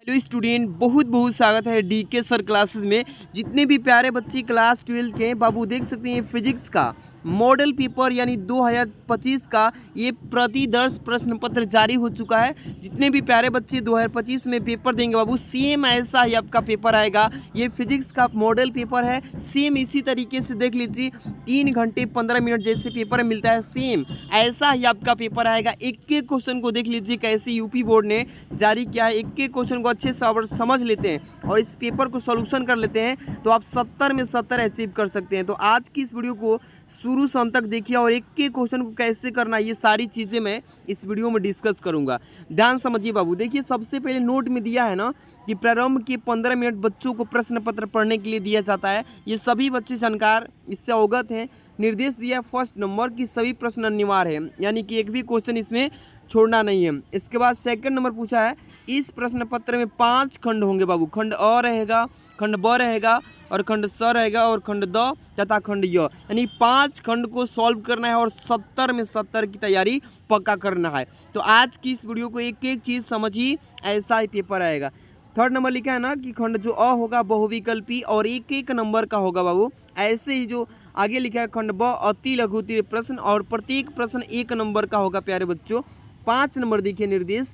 Hello student, बहुत बहुत स्वागत है डीके सर क्लासेस में। जितने भी प्यारे बच्चे क्लास 12 के हैं बाबू, देख सकते हैं फिजिक्स का मॉडल पेपर यानी 2025 का ये प्रतिदर्श प्रश्न पत्र जारी हो चुका है। जितने भी प्यारे बच्चे 2025 में पेपर देंगे बाबू, सेम ऐसा ही आपका पेपर आएगा। ये फिजिक्स का मॉडल पेपर है, सेम इसी तरीके से देख लीजिए 3 घंटे 15 मिनट जैसे पेपर मिलता है, सेम ऐसा ही आपका पेपर आएगा। एक एक क्वेश्चन को देख लीजिए कैसे यूपी बोर्ड ने जारी किया है। एक एक क्वेश्चन को अच्छे से समझ लेते हैं और इस पेपर को सॉल्यूशन कर लेते हैं तो आप 70 में 70 अचीव कर सकते हैं। तो आज की इस वीडियो को शुरू से अंत तक देखिए और एक एक क्वेश्चन को कैसे करना, ये सारी चीज़ें मैं इस वीडियो में डिस्कस करूंगा। ध्यान समझिए बाबू। देखिए सबसे पहले नोट में दिया है ना कि प्रारंभ के 15 मिनट बच्चों को प्रश्न पत्र पढ़ने के लिए दिया जाता है। ये सभी बच्चे जानकार इससे अवगत हैं। निर्देश दिया फर्स्ट नंबर की सभी प्रश्न अनिवार्य है, यानी कि एक भी क्वेश्चन इसमें छोड़ना नहीं है। इसके बाद सेकंड नंबर पूछा है, इस प्रश्न पत्र में 5 खंड होंगे बाबू। खंड अ रहेगा, खंड ब रहेगा और खंड स रहेगा और खंड द तथा खंड य, यानी 5 खंड को सॉल्व करना है और 70 में 70 की तैयारी पक्का करना है। तो आज की इस वीडियो को एक एक चीज़ समझिए, ऐसा ही पेपर आएगा। थर्ड नंबर लिखा है ना कि खंड जो अ होगा बहुविकल्पी और एक एक नंबर का होगा बाबू। ऐसे ही जो आगे लिखा है खंड ब अति लघु उत्तरीय प्रश्न और प्रत्येक प्रश्न 1 नंबर का होगा प्यारे बच्चों। 5 नंबर देखिए निर्देश,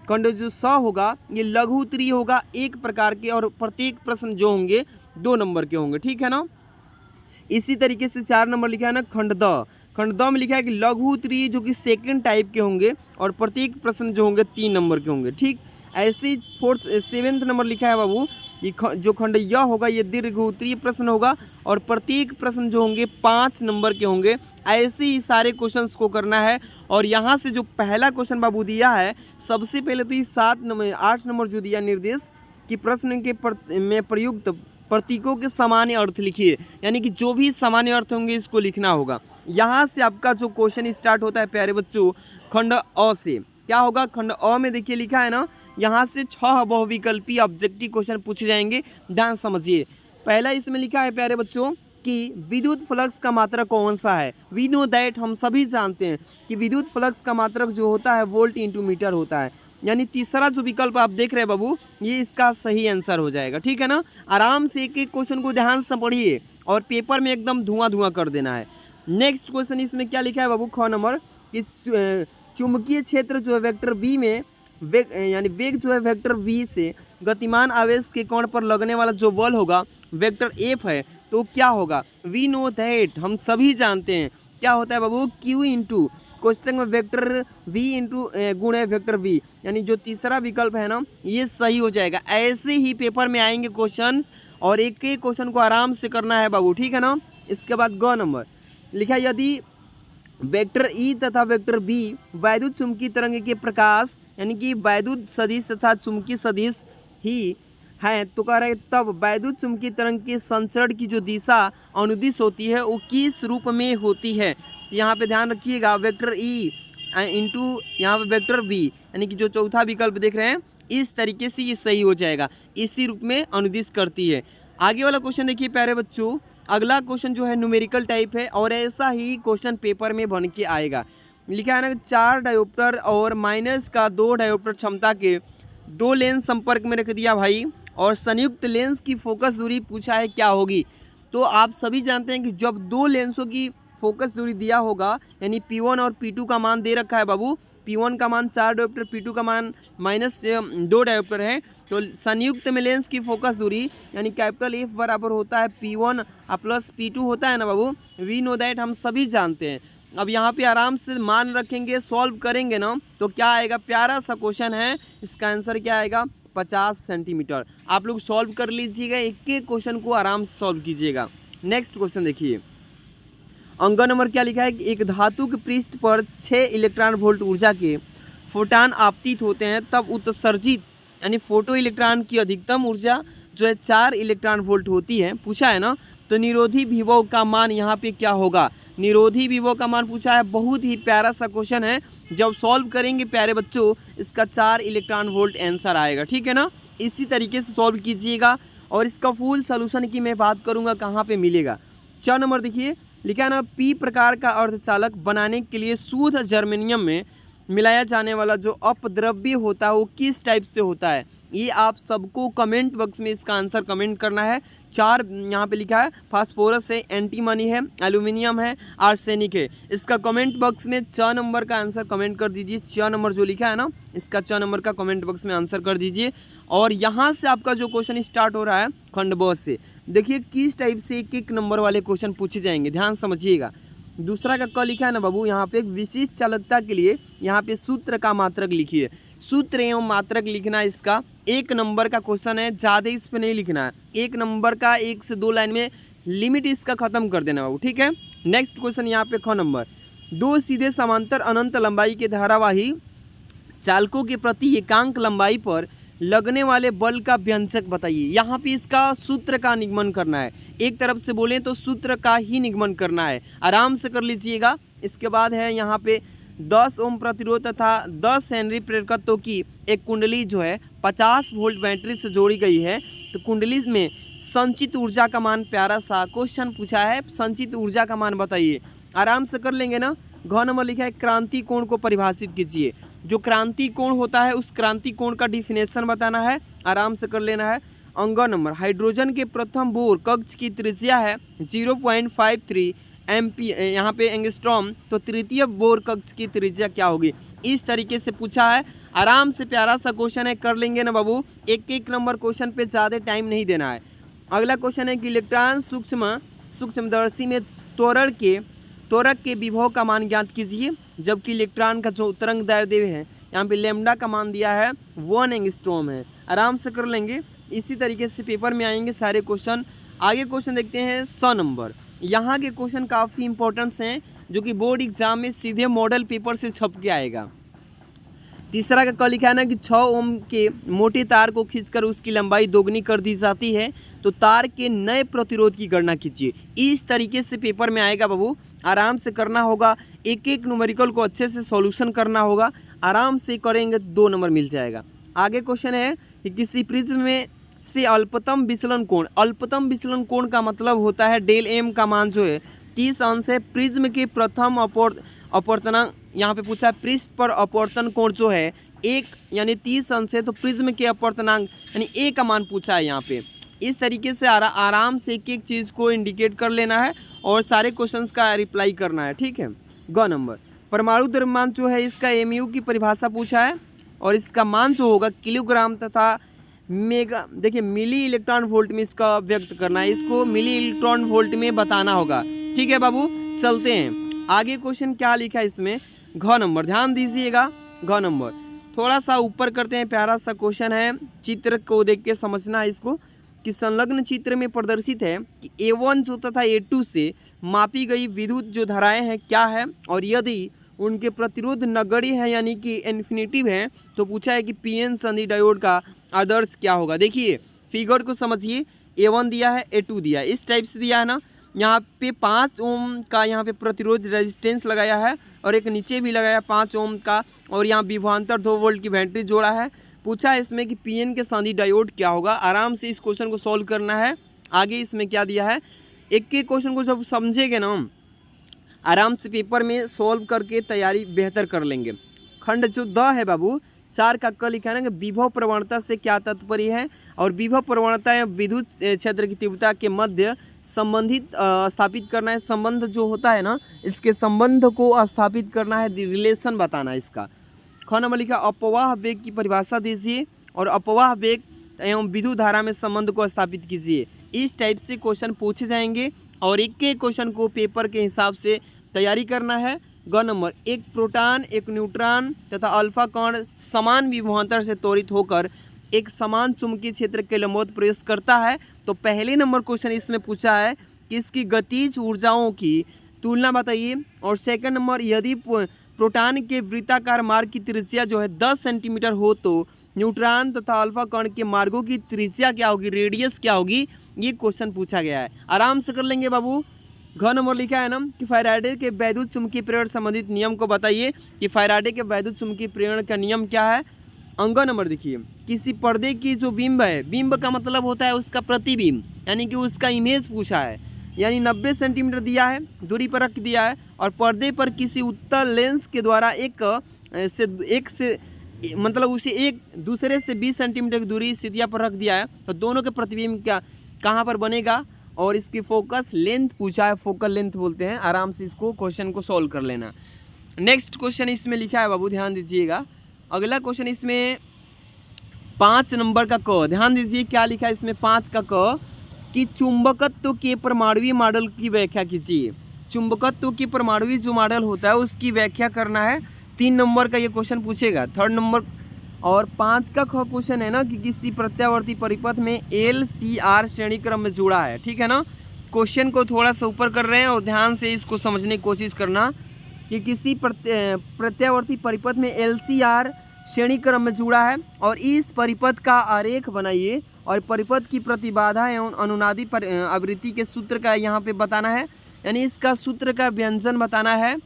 खंड जो स होगा ये लघु उत्तरीय होगा 1 प्रकार के और प्रत्येक प्रश्न जो होंगे 2 नंबर के होंगे, ठीक है ना। इसी तरीके से 4 नंबर लिखा है ना खंड द। खंड द में लिखा है कि लघु उत्तरीय जो कि सेकंड टाइप के होंगे और प्रत्येक प्रश्न जो होंगे 3 नंबर के होंगे, ठीक। ऐसे ही 7th नंबर लिखा है बाबू, ये जो खंड य होगा ये दीर्घ उत्तरीय प्रश्न होगा और प्रत्येक प्रश्न जो होंगे 5 नंबर के होंगे। ऐसे ही सारे क्वेश्चंस को करना है। और यहाँ से जो पहला क्वेश्चन बाबू दिया है, सबसे पहले तो ये 8 नंबर जो दिया निर्देश कि प्रश्न के में प्रयुक्त प्रतीकों के सामान्य अर्थ लिखिए, यानी कि जो भी सामान्य अर्थ होंगे इसको लिखना होगा। यहाँ से आपका जो क्वेश्चन स्टार्ट होता है प्यारे बच्चों खंड अ से। क्या होगा खंड अ में देखिए लिखा है ना, यहाँ से 6 बहुविकल्पी ऑब्जेक्टिव क्वेश्चन पूछे जाएंगे। ध्यान समझिए। पहला इसमें लिखा है प्यारे बच्चों कि विद्युत फ्लक्स का मात्रक कौन सा है। वी नो दैट, हम सभी जानते हैं कि विद्युत फ्लक्स का मात्रक जो होता है वोल्ट इंटू मीटर होता है। यानी तीसरा जो विकल्प आप देख रहे हैं बाबू, ये इसका सही आंसर हो जाएगा, ठीक है ना। आराम से एक एक क्वेश्चन को ध्यान से पढ़िए और पेपर में एकदम धुआं धुआं कर देना है। नेक्स्ट क्वेश्चन इसमें क्या लिखा है बाबू, ख नंबर कि चुंबकीय क्षेत्र जो है वेक्टर वी में यानी वेग जो है वेक्टर वी से गतिमान आवेश के कोण पर लगने वाला जो बल होगा वेक्टर एफ है, तो क्या होगा। वी नो दैट, हम सभी जानते हैं क्या होता है बाबू, क्यू इंटू क्वेश्चन में वेक्टर वी इंटू गुणे वेक्टर वी, यानी जो तीसरा विकल्प है ना ये सही हो जाएगा। ऐसे ही पेपर में आएंगे क्वेश्चन और एक एक क्वेश्चन को आराम से करना है बाबू, ठीक है ना। इसके बाद ग नंबर लिखा है, यदि वेक्टर ई तथा वेक्टर बी वैद्युत चुंबकीय तरंग के प्रकाश यानी कि वैद्युत सदिश तथा चुंबकीय सदिश ही है, तो कह रहे तब वैद्युत चुंबकीय तरंग के संचरण की जो दिशा अनुदिश होती है वो किस रूप में होती है। यहाँ पे ध्यान रखिएगा, वेक्टर ई इंटू यहाँ पे वेक्टर बी, यानी कि जो चौथा विकल्प देख रहे हैं इस तरीके से ये सही हो जाएगा, इसी रूप में अनुदिश करती है। आगे वाला क्वेश्चन देखिए प्यारे बच्चों, अगला क्वेश्चन जो है न्यूमेरिकल टाइप है और ऐसा ही क्वेश्चन पेपर में बन के आएगा। लिखा है ना 4 डायोप्टर और माइनस का 2 डायोप्टर क्षमता के 2 लेंस संपर्क में रख दिया भाई और संयुक्त लेंस की फोकस दूरी पूछा है क्या होगी। तो आप सभी जानते हैं कि जब 2 लेंसों की फोकस दूरी दिया होगा, यानी P1 और P2 का मान दे रखा है बाबू, P1 का मान 4 डायोप्टर, P2 का मान -2 डायोप्टर है, तो संयुक्त में लेंस की फोकस दूरी यानी कैपिटल F बराबर होता है P1 प्लस P2 होता है ना बाबू। वी नो दैट, हम सभी जानते हैं। अब यहाँ पे आराम से मान रखेंगे, सॉल्व करेंगे ना तो क्या आएगा, प्यारा सा क्वेश्चन है। इसका आंसर क्या आएगा, 50 सेंटीमीटर। आप लोग सॉल्व कर लीजिएगा, एक एक क्वेश्चन को आराम से सॉल्व कीजिएगा। नेक्स्ट क्वेश्चन देखिए, अंक नंबर क्या लिखा है कि एक धातु के पृष्ठ पर 6 इलेक्ट्रॉन वोल्ट ऊर्जा के फोटान आपतित होते हैं, तब उत्सर्जित यानी फोटो इलेक्ट्रॉन की अधिकतम ऊर्जा जो है 4 इलेक्ट्रॉन वोल्ट होती है, पूछा है ना। तो निरोधी विभव का मान यहाँ पे क्या होगा, निरोधी विभव का मान पूछा है। बहुत ही प्यारा सा क्वेश्चन है, जब सॉल्व करेंगे प्यारे बच्चों इसका 4 इलेक्ट्रॉन वोल्ट आंसर आएगा, ठीक है ना। इसी तरीके से सॉल्व कीजिएगा और इसका फुल सोल्यूशन की मैं बात करूँगा कहाँ पे मिलेगा। 4 नंबर देखिए लिखा है ना, पी प्रकार का अर्धचालक बनाने के लिए शुद्ध जर्मेनियम में मिलाया जाने वाला जो अपद्रव्य होता है वो किस टाइप से होता है, ये आप सबको कमेंट बॉक्स में इसका आंसर कमेंट करना है। 4 यहाँ पे लिखा है, फास्फोरस है, एंटीमनी है, एल्यूमिनियम है, आर्सेनिक है। इसका कमेंट बॉक्स में 6 नंबर का आंसर कमेंट कर दीजिए। 6 नंबर जो लिखा है ना, इसका 6 नंबर का कमेंट बॉक्स में आंसर कर दीजिए। और यहाँ से आपका जो क्वेश्चन स्टार्ट हो रहा है खंड ब से, देखिए किस टाइप से एक नंबर वाले क्वेश्चन पूछे जाएंगे, ध्यान समझिएगा। दूसरा का क लिखा है ना बाबू, यहाँ पे एक विशिष्ट चालकता के लिए यहाँ पे सूत्र का मात्रक लिखिए। सूत्र एवं मात्रक लिखना इसका 1 नंबर का क्वेश्चन है, ज़्यादा इस पे नहीं लिखना है। 1 नंबर का 1 से 2 लाइन में लिमिट इसका खत्म कर देना बाबू, ठीक है। नेक्स्ट क्वेश्चन यहाँ पे ख नंबर, 2 सीधे समांतर अनंत लंबाई के धारावाही चालकों के प्रति एकांक लंबाई पर लगने वाले बल का व्यंजक बताइए। यहाँ पे इसका सूत्र का निगमन करना है, एक तरफ से बोलें तो सूत्र का ही निगमन करना है, आराम से कर लीजिएगा। इसके बाद है यहाँ पे 10 ओम प्रतिरोध तथा 10 हेनरी प्रेरकत्व की एक कुंडली जो है 50 वोल्ट बैटरी से जोड़ी गई है। तो कुंडली में संचित ऊर्जा का मान, प्यारा सा क्वेश्चन पूछा है, संचित ऊर्जा का मान बताइए। आराम से कर लेंगे ना। घ नंबर लिखा है, क्रांति कोण को परिभाषित कीजिए। जो क्रांति कोण होता है उस क्रांति कोण का डिफिनेशन बताना है, आराम से कर लेना है। अंग नंबर, हाइड्रोजन के प्रथम बोर कक्ष की त्रिज्या है 0.53 एमपी यहाँ पे एंगस्ट्रॉम, तो तृतीय बोर कक्ष की त्रिज्या क्या होगी, इस तरीके से पूछा है। आराम से प्यारा सा क्वेश्चन है, कर लेंगे ना बाबू। एक नंबर क्वेश्चन पे ज़्यादा टाइम नहीं देना है। अगला क्वेश्चन है कि इलेक्ट्रॉन सूक्ष्मदर्शी में त्वरक के विभव का मान ज्ञात कीजिए। जबकि इलेक्ट्रॉन का जो तरंग दैर्ध्य है यहाँ पे लैम्डा का मान दिया है 1 एंगस्ट्रॉम है, आराम से कर लेंगे। इसी तरीके से पेपर में आएंगे सारे क्वेश्चन। आगे क्वेश्चन देखते हैं 100 नंबर। यहाँ के क्वेश्चन काफ़ी इंपॉर्टेंट्स हैं जो कि बोर्ड एग्जाम में सीधे मॉडल पेपर से छप के आएगा। तीसरा का क लिखा है ना कि 6 ओम के मोटे तार को खींचकर उसकी लंबाई दोगुनी कर दी जाती है, तो तार के नए प्रतिरोध की गणना कीजिए। इस तरीके से पेपर में आएगा बाबू, आराम से करना होगा। एक न्यूमेरिकल को अच्छे से सॉल्यूशन करना होगा, आराम से करेंगे तो 2 नंबर मिल जाएगा। आगे क्वेश्चन है कि किसी प्रिज्म में से अल्पतम विचलन कोण, अल्पतम विचलन कोण का मतलब होता है डेल एम का मान जो है 30 अंश है। प्रिज्म के प्रथम अपवर्तनांक यहाँ पे पूछा है, पृष्ठ पर अपवर्तन कोण जो है 1 यानी 30 अंश है, तो प्रिज्म के अपवर्तनांक यानी ए का मान पूछा है यहाँ पे। इस तरीके से आराम से एक चीज़ को इंडिकेट कर लेना है और सारे क्वेश्चंस का रिप्लाई करना है, ठीक है। ग नंबर, परमाणु द्रव्यमान जो है इसका एमयू की परिभाषा पूछा है और इसका मान जो होगा किलोग्राम तथा मेगा, देखिए मिली इलेक्ट्रॉन वोल्ट में इसका व्यक्त करना है, इसको मिली इलेक्ट्रॉन वोल्ट में बताना होगा, ठीक है बाबू। चलते हैं आगे, क्वेश्चन क्या लिखा है इसमें, घ नंबर, ध्यान दीजिएगा। घ नंबर थोड़ा सा ऊपर करते हैं, प्यारा सा क्वेश्चन है, चित्र को देख के समझना है इसको कि संलग्न चित्र में प्रदर्शित है कि A1 जो तथा A2 से मापी गई विद्युत जो धाराएं हैं क्या है, और यदि उनके प्रतिरोध नगण्य है यानी कि इन्फिनिटिव है, तो पूछा है कि पीएन संधि डायोड का आदर्श क्या होगा। देखिए फिगर को समझिए, A1 दिया है, A2 दिया है, इस टाइप से दिया है ना। यहाँ पे 5 ओम का यहाँ पे प्रतिरोध रेजिस्टेंस लगाया है और एक नीचे भी लगाया 5 ओम का, और यहाँ विभवांतर 2 वोल्ट की बैटरी जोड़ा है। पूछा है इसमें कि पीएन के संधि डायोड क्या होगा, आराम से इस क्वेश्चन को सॉल्व करना है। आगे इसमें क्या दिया है, एक क्वेश्चन को जब समझेंगे ना आराम से पेपर में सॉल्व करके तैयारी बेहतर कर लेंगे। खंड जो द है बाबू, 4 का क लिखा है ना कि विभव प्रवणता से क्या तात्पर्य है, और विभव प्रवणता या विद्युत क्षेत्र की तीव्रता के मध्य संबंधित स्थापित करना है। संबंध जो होता है ना, इसके संबंध को स्थापित करना है, रिलेशन बताना है इसका। ख नंबर लिखा, अपवाह वेग की परिभाषा दीजिए और अपवाह वेग एवं विद्युत धारा में संबंध को स्थापित कीजिए। इस टाइप से क्वेश्चन पूछे जाएंगे और एक क्वेश्चन को पेपर के हिसाब से तैयारी करना है। ग नंबर, एक प्रोटॉन एक न्यूट्रॉन तथा अल्फा कण समान विभवांतर से त्वरित होकर एक समान चुंबकीय क्षेत्र के लंबवत प्रवेश करता है, तो पहले नंबर क्वेश्चन इसमें पूछा है कि इसकी गतिज ऊर्जाओं की तुलना बताइए। और सेकंड नंबर, यदि प्रोटॉन के वृत्ताकार मार्ग की त्रिज्या जो है 10 सेंटीमीटर हो, तो न्यूट्रॉन तथा अल्फा कण के मार्गों की त्रिज्या क्या होगी, रेडियस क्या होगी, ये क्वेश्चन पूछा गया है। आराम से कर लेंगे बाबू। घ नंबर लिखा है ना कि फैराडे के वैद्युत चुंबकीय प्रेरण संबंधित नियम को बताइए कि फैराडे के वैद्युत चुंबकीय प्रेरण का नियम क्या है। अंग नंबर देखिए, किसी पर्दे की जो बिंब है, बिंब का मतलब होता है उसका प्रतिबिंब, यानी कि उसका इमेज पूछा है, यानी 90 सेंटीमीटर दिया है, दूरी पर रख दिया है, और पर्दे पर किसी उत्तल लेंस के द्वारा एक मतलब उसे एक दूसरे से 20 सेंटीमीटर की दूरी स्थितियाँ पर रख दिया है, तो दोनों के प्रतिबिंब क्या कहाँ पर बनेगा, और इसकी फोकस लेंथ पूछा है, फोकल लेंथ बोलते हैं। आराम से इसको क्वेश्चन को सॉल्व कर लेना। नेक्स्ट क्वेश्चन इसमें लिखा है बाबू, ध्यान दीजिएगा। अगला क्वेश्चन इसमें 5 नंबर का क, ध्यान दीजिए क्या लिखा है इसमें 5 का क, कि चुंबकत्व के परमाणुवीय मॉडल की व्याख्या कीजिए। चुंबकत्व के परमाणुवीय जो मॉडल होता है उसकी व्याख्या करना है। 3 नंबर का ये क्वेश्चन पूछेगा, 3rd नंबर। और 5 का ख क्वेश्चन है ना कि किसी प्रत्यावर्ती परिपथ में LCR श्रेणी क्रम में जुड़ा है, ठीक है ना। क्वेश्चन को थोड़ा सा ऊपर कर रहे हैं और ध्यान से इसको समझने की कोशिश करना कि किसी प्रत्यावर्ती परिपथ में LCR श्रेणी क्रम में जुड़ा है, और इस परिपथ का आरेख बनाइए और परिपथ की प्रतिबाधा एवं अनुनादी आवृत्ति के सूत्र का यहाँ पे बताना है, यानी इसका सूत्र का व्यंजन बताना है।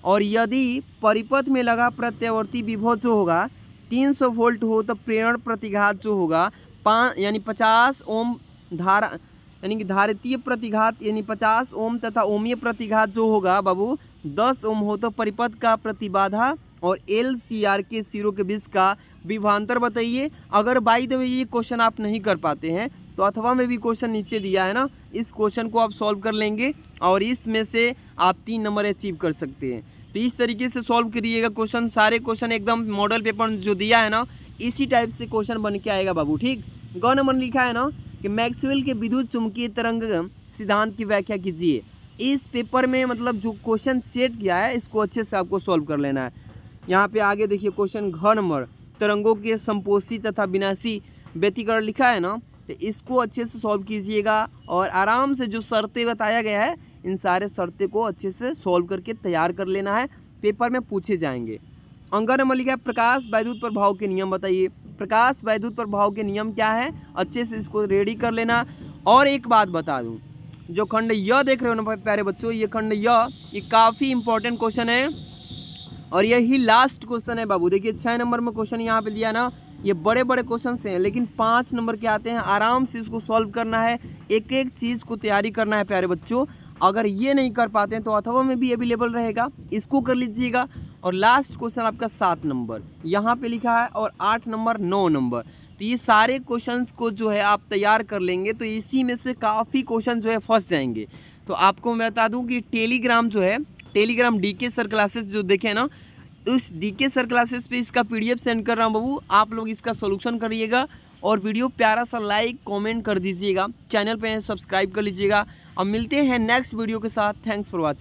और यदि परिपथ में लगा प्रत्यावर्ती विभव जो होगा 300 वोल्ट हो, तो प्रेरण प्रतिघात जो होगा 50 ओम धारा, यानी कि धारितीय प्रतिघात यानी 50 ओम तथा ओमीय प्रतिघात जो होगा बाबू 10 ओम हो, तो परिपथ का प्रतिबाधा और LCR के सिरों के बीच का विभवांतर बताइए। अगर बाई द वे ये क्वेश्चन आप नहीं कर पाते हैं तो अथवा में भी क्वेश्चन नीचे दिया है ना, इस क्वेश्चन को आप सॉल्व कर लेंगे और इसमें से आप 3 नंबर अचीव कर सकते हैं। तो इस तरीके से सॉल्व करिएगा क्वेश्चन। सारे क्वेश्चन एकदम मॉडल पेपर जो दिया है ना इसी टाइप से क्वेश्चन बन के आएगा बाबू, ठीक। ग नंबर लिखा है ना कि मैक्सवेल के विद्युत चुंबकीय तरंग सिद्धांत की व्याख्या कीजिए। इस पेपर में मतलब जो क्वेश्चन सेट किया है इसको अच्छे से आपको सॉल्व कर लेना है। यहाँ पे आगे देखिए क्वेश्चन घ नंबर, तरंगों के संपोषी तथा विनाशी व्यतिकरण लिखा है ना, तो इसको अच्छे से सॉल्व कीजिएगा और आराम से जो शर्तें बताया गया है इन सारे शर्तें को अच्छे से सॉल्व करके तैयार कर लेना है, पेपर में पूछे जाएंगे। अंक नंबर लिखा है प्रकाश वैद्युत प्रभाव के नियम बताइए। प्रकाश वैद्युत प्रभाव के नियम क्या है, अच्छे से इसको रेडी कर लेना। और एक बात बता दूं, जो खंड य देख रहे हो ना प्यारे बच्चों, ये खंड य ये काफ़ी इंपॉर्टेंट क्वेश्चन है और यही लास्ट क्वेश्चन है बाबू। देखिए 6 नंबर में क्वेश्चन यहाँ पे दिया ना, ये बड़े बड़े क्वेश्चन हैं लेकिन 5 नंबर के आते हैं। आराम से इसको सॉल्व करना है, एक एक चीज़ को तैयारी करना है प्यारे बच्चों। अगर ये नहीं कर पाते हैं तो अथवा में भी अवेलेबल रहेगा, इसको कर लीजिएगा। और लास्ट क्वेश्चन आपका 7 नंबर यहाँ पे लिखा है और 8 नंबर 9 नंबर। तो ये सारे क्वेश्चंस को जो है आप तैयार कर लेंगे तो इसी में से काफ़ी क्वेश्चन जो है फंस जाएंगे। तो आपको मैं बता दूं कि टेलीग्राम जो है, टेलीग्राम DK सर क्लासेस जो देखें ना, उस DK सर क्लासेस पे इसका PDF सेंड कर रहा हूँ बाबू। आप लोग इसका सोल्यूशन करिएगा और वीडियो प्यारा सा लाइक कमेंट कर दीजिएगा, चैनल पे सब्सक्राइब कर लीजिएगा। अब मिलते हैं नेक्स्ट वीडियो के साथ। Thanks for watching.